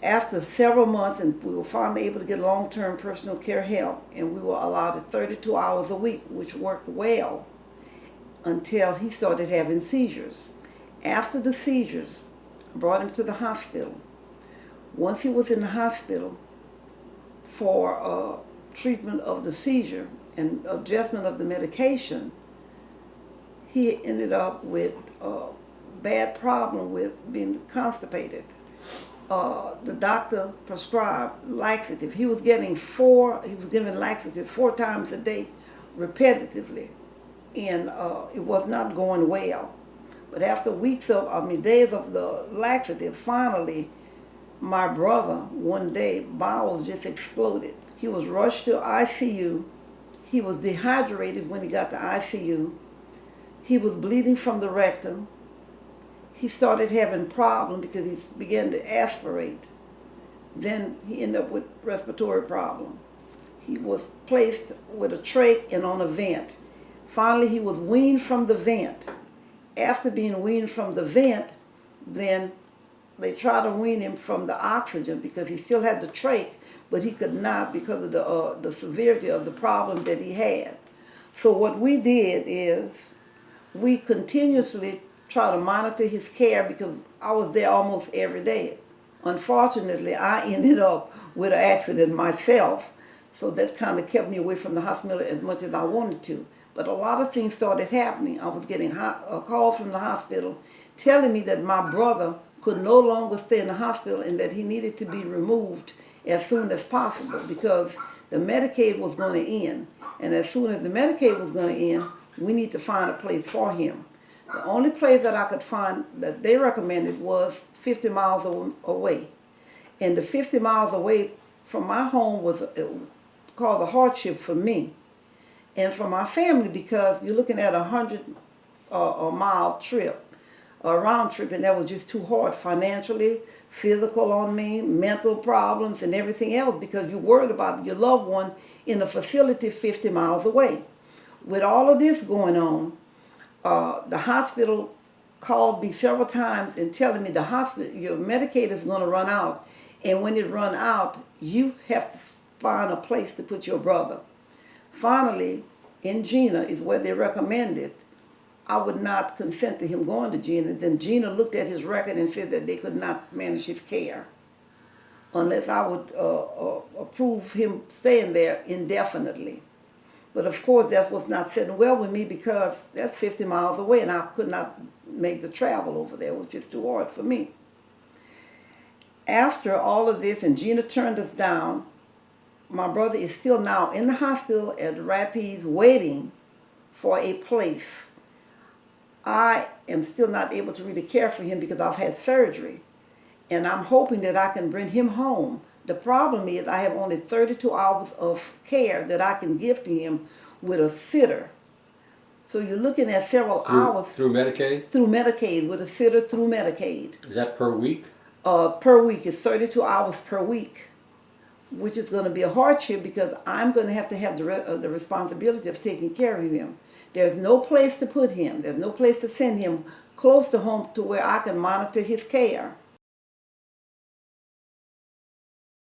After several months, and we were finally able to get long-term personal care help, and we were allowed at 32 hours a week, which worked well until he started having seizures. After the seizures, I brought him to the hospital. Once he was in the hospital for treatment of the seizure and adjustment of the medication, he ended up with a bad problem with being constipated. The doctor prescribed laxative. He was given laxative 4 times a day repetitively, and it was not going well. But after days of the laxative, finally, my brother, one day, bowels just exploded. He was rushed to ICU. He was dehydrated when he got to ICU. He was bleeding from the rectum. He started having problems because he began to aspirate. Then he ended up with respiratory problem. He was placed with a trach and on a vent. Finally, he was weaned from the vent. After being weaned from the vent, then they tried to wean him from the oxygen because he still had the trach, but he could not because of the severity of the problem that he had. So what we did is we continuously try to monitor his care because I was there almost every day. Unfortunately, I ended up with an accident myself, so that kind of kept me away from the hospital as much as I wanted to. But a lot of things started happening. I was getting a call from the hospital telling me that my brother could no longer stay in the hospital and that he needed to be removed as soon as possible because the Medicaid was going to end. And as soon as the Medicaid was going to end, we need to find a place for him. The only place that I could find that they recommended was 50 miles away. And the 50 miles away from my home was called a hardship for me and for my family because you're looking at 100-mile trip, a round trip, and that was just too hard financially, physical on me, mental problems, and everything else because you're worried about your loved one in a facility 50 miles away. With all of this going on, the hospital called me several times and telling me your Medicaid is going to run out, and when it run out, you have to find a place to put your brother. Finally, in Jena is where they recommended. I would not consent to him going to Jena. Then Jena looked at his record and said that they could not manage his care unless I would approve him staying there indefinitely. But of course, that was not sitting well with me because that's 50 miles away and I could not make the travel over there. It was just too hard for me. After all of this, and Jena turned us down, my brother is still now in the hospital at Rapides waiting for a place. I am still not able to really care for him because I've had surgery. And I'm hoping that I can bring him home. The problem is I have only 32 hours of care that I can give to him with a sitter. So you're looking at several hours. Through Medicaid? Through Medicaid, with a sitter through Medicaid. Is that per week? Per week. It's 32 hours per week, which is going to be a hardship because I'm going to have the responsibility of taking care of him. There's no place to put him. There's no place to send him close to home to where I can monitor his care.